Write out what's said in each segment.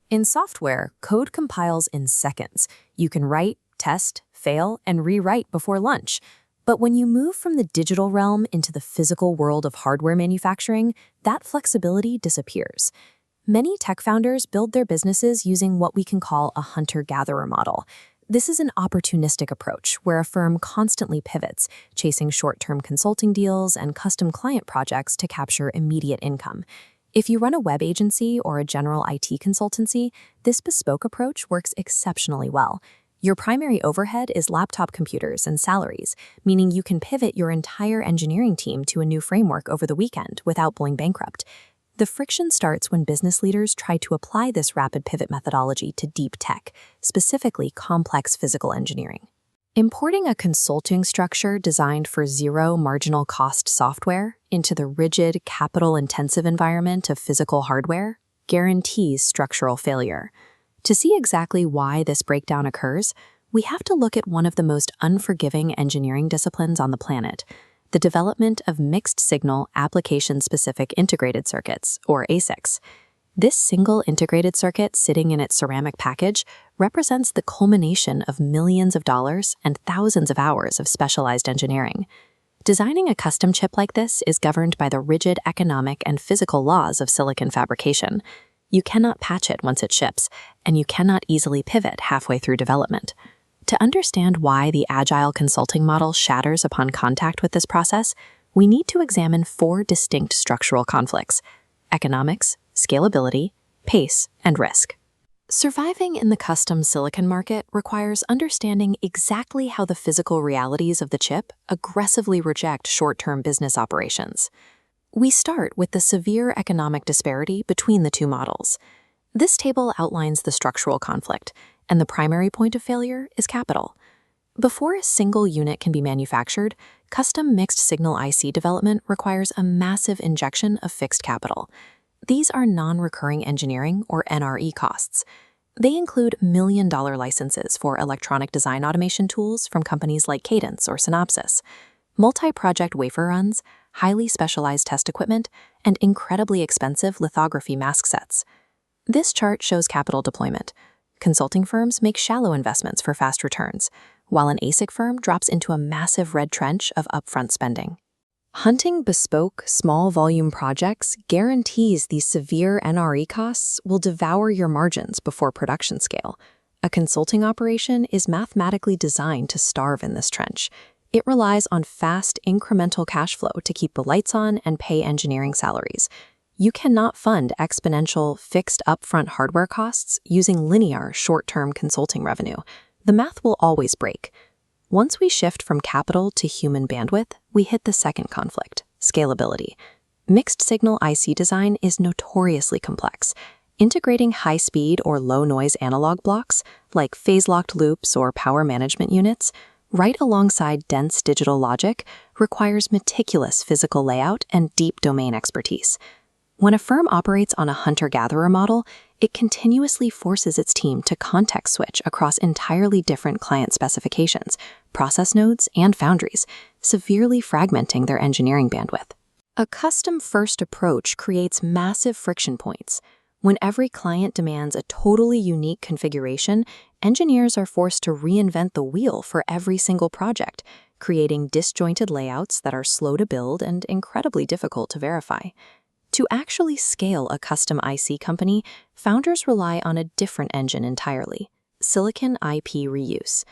In software, code compiles in seconds. You can write, test, fail, and rewrite before lunch. But when you move from the digital realm into the physical world of hardware manufacturing, that flexibility disappears. Many tech founders build their businesses using what we can call a hunter-gatherer model. This is an opportunistic approach where a firm constantly pivots, chasing short-term consulting deals and custom client projects to capture immediate income. If you run a web agency or a general IT consultancy, this bespoke approach works exceptionally well. Your primary overhead is laptop computers and salaries, meaning you can pivot your entire engineering team to a new framework over the weekend without going bankrupt. The friction starts when business leaders try to apply this rapid pivot methodology to deep tech, specifically complex physical engineering. Importing a consulting structure designed for zero marginal cost software into the rigid, capital-intensive environment of physical hardware guarantees structural failure. To see exactly why this breakdown occurs, we have to look at one of the most unforgiving engineering disciplines on the planet: the development of mixed-signal application-specific integrated circuits, or ASICs. This single integrated circuit sitting in its ceramic package represents the culmination of millions of dollars and thousands of hours of specialized engineering. Designing a custom chip like this is governed by the rigid economic and physical laws of silicon fabrication. You cannot patch it once it ships, and you cannot easily pivot halfway through development. To understand why the agile consulting model shatters upon contact with this process, we need to examine 4 distinct structural conflicts: economics, scalability, pace, and risk. Surviving in the custom silicon market requires understanding exactly how the physical realities of the chip aggressively reject short-term business operations. We start with the severe economic disparity between the two models. This table outlines the structural conflict, and the primary point of failure is capital. Before a single unit can be manufactured, custom mixed-signal IC development requires a massive injection of fixed capital. These are non-recurring engineering, or NRE costs. They include million-dollar licenses for electronic design automation tools from companies like Cadence or Synopsys, multi-project wafer runs, highly specialized test equipment, and incredibly expensive lithography mask sets. This chart shows capital deployment. Consulting firms make shallow investments for fast returns, while an ASIC firm drops into a massive red trench of upfront spending. Hunting bespoke, small-volume projects guarantees these severe NRE costs will devour your margins before production scale. A consulting operation is mathematically designed to starve in this trench. It relies on fast, incremental cash flow to keep the lights on and pay engineering salaries. You cannot fund exponential, fixed upfront hardware costs using linear, short-term consulting revenue. The math will always break. Once we shift from capital to human bandwidth, we hit the second conflict: scalability. Mixed-signal IC design is notoriously complex. Integrating high-speed or low-noise analog blocks, like phase-locked loops or power management units, right alongside dense digital logic, requires meticulous physical layout and deep domain expertise. When a firm operates on a hunter-gatherer model, it continuously forces its team to context switch across entirely different client specifications, process nodes, and foundries, severely fragmenting their engineering bandwidth. A custom-first approach creates massive friction points. When every client demands a totally unique configuration, engineers are forced to reinvent the wheel for every single project, creating disjointed layouts that are slow to build and incredibly difficult to verify. To actually scale a custom IC company, founders rely on a different engine entirely: silicon IP reuse.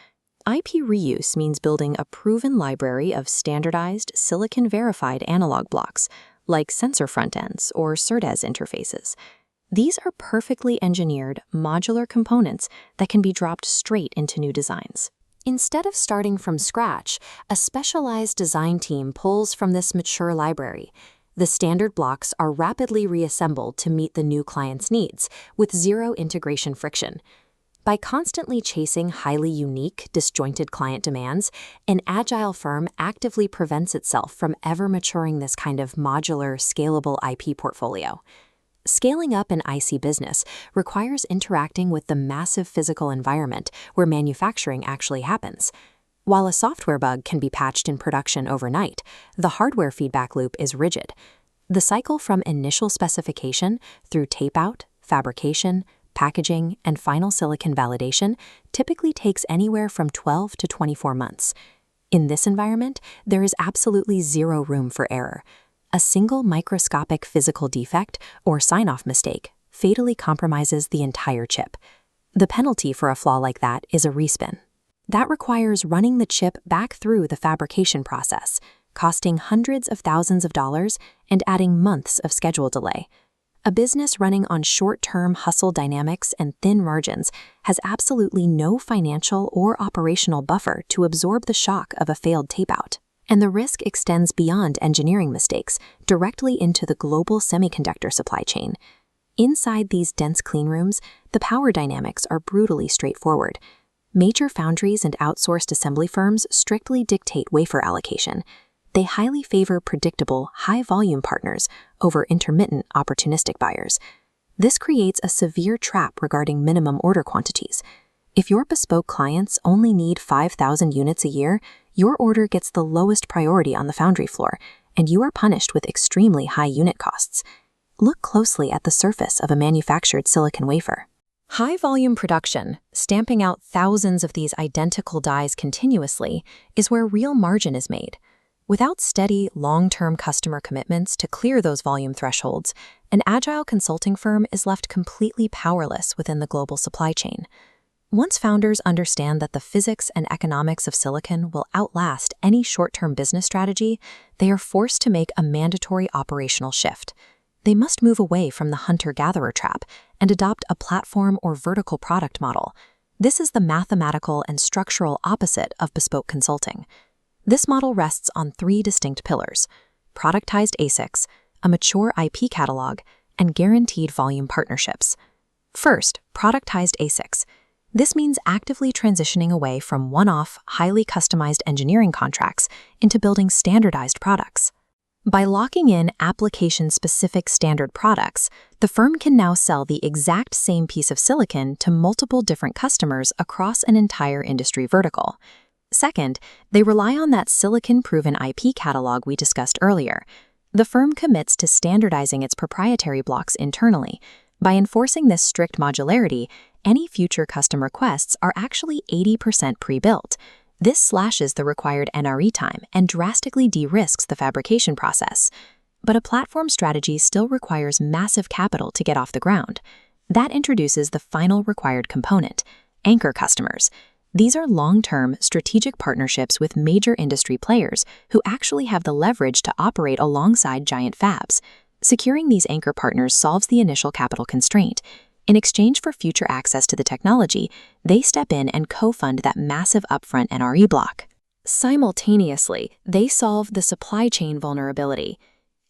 IP reuse means building a proven library of standardized, silicon-verified analog blocks, like sensor front-ends or SerDes interfaces. These are perfectly engineered, modular components that can be dropped straight into new designs. Instead of starting from scratch, a specialized design team pulls from this mature library. The standard blocks are rapidly reassembled to meet the new client's needs, with zero integration friction. By constantly chasing highly unique, disjointed client demands, an agile firm actively prevents itself from ever maturing this kind of modular, scalable IP portfolio. Scaling up an IC business requires interacting with the massive physical environment where manufacturing actually happens. While a software bug can be patched in production overnight, the hardware feedback loop is rigid. The cycle from initial specification through tape-out, fabrication, packaging, and final silicon validation typically takes anywhere from 12 to 24 months. In this environment, there is absolutely zero room for error. A single microscopic physical defect or sign-off mistake fatally compromises the entire chip. The penalty for a flaw like that is a respin. That requires running the chip back through the fabrication process, costing hundreds of thousands of dollars and adding months of schedule delay. A business running on short-term hustle dynamics and thin margins has absolutely no financial or operational buffer to absorb the shock of a failed tape-out. And the risk extends beyond engineering mistakes, directly into the global semiconductor supply chain. Inside these dense cleanrooms, the power dynamics are brutally straightforward. Major foundries and outsourced assembly firms strictly dictate wafer allocation. They highly favor predictable, high-volume partners over intermittent, opportunistic buyers. This creates a severe trap regarding minimum order quantities. If your bespoke clients only need 5,000 units a year, your order gets the lowest priority on the foundry floor, and you are punished with extremely high unit costs. Look closely at the surface of a manufactured silicon wafer. High-volume production, stamping out thousands of these identical dies continuously, is where real margin is made. Without steady, long-term customer commitments to clear those volume thresholds, an agile consulting firm is left completely powerless within the global supply chain. Once founders understand that the physics and economics of silicon will outlast any short-term business strategy, they are forced to make a mandatory operational shift. They must move away from the hunter-gatherer trap and adopt a platform or vertical product model. This is the mathematical and structural opposite of bespoke consulting. This model rests on three distinct pillars: productized ASICs, a mature IP catalog, and guaranteed volume partnerships. First, productized ASICs. This means actively transitioning away from one-off, highly customized engineering contracts into building standardized products. By locking in application-specific standard products, the firm can now sell the exact same piece of silicon to multiple different customers across an entire industry vertical. Second, they rely on that silicon-proven IP catalog we discussed earlier. The firm commits to standardizing its proprietary blocks internally. By enforcing this strict modularity, any future custom requests are actually 80% pre-built. This slashes the required NRE time and drastically de-risks the fabrication process. But a platform strategy still requires massive capital to get off the ground. That introduces the final required component: anchor customers. These are long-term, strategic partnerships with major industry players who actually have the leverage to operate alongside giant fabs. Securing these anchor partners solves the initial capital constraint. In exchange for future access to the technology, they step in and co-fund that massive upfront NRE block. Simultaneously, they solve the supply chain vulnerability.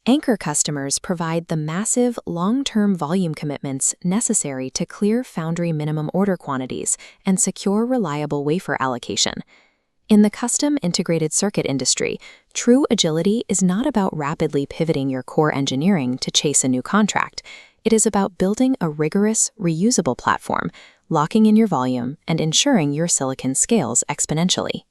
Anchor customers provide the massive, long-term volume commitments necessary to clear foundry minimum order quantities and secure reliable wafer allocation. In the custom integrated circuit industry, true agility is not about rapidly pivoting your core engineering to chase a new contract. It is about building a rigorous, reusable platform, locking in your volume, and ensuring your silicon scales exponentially.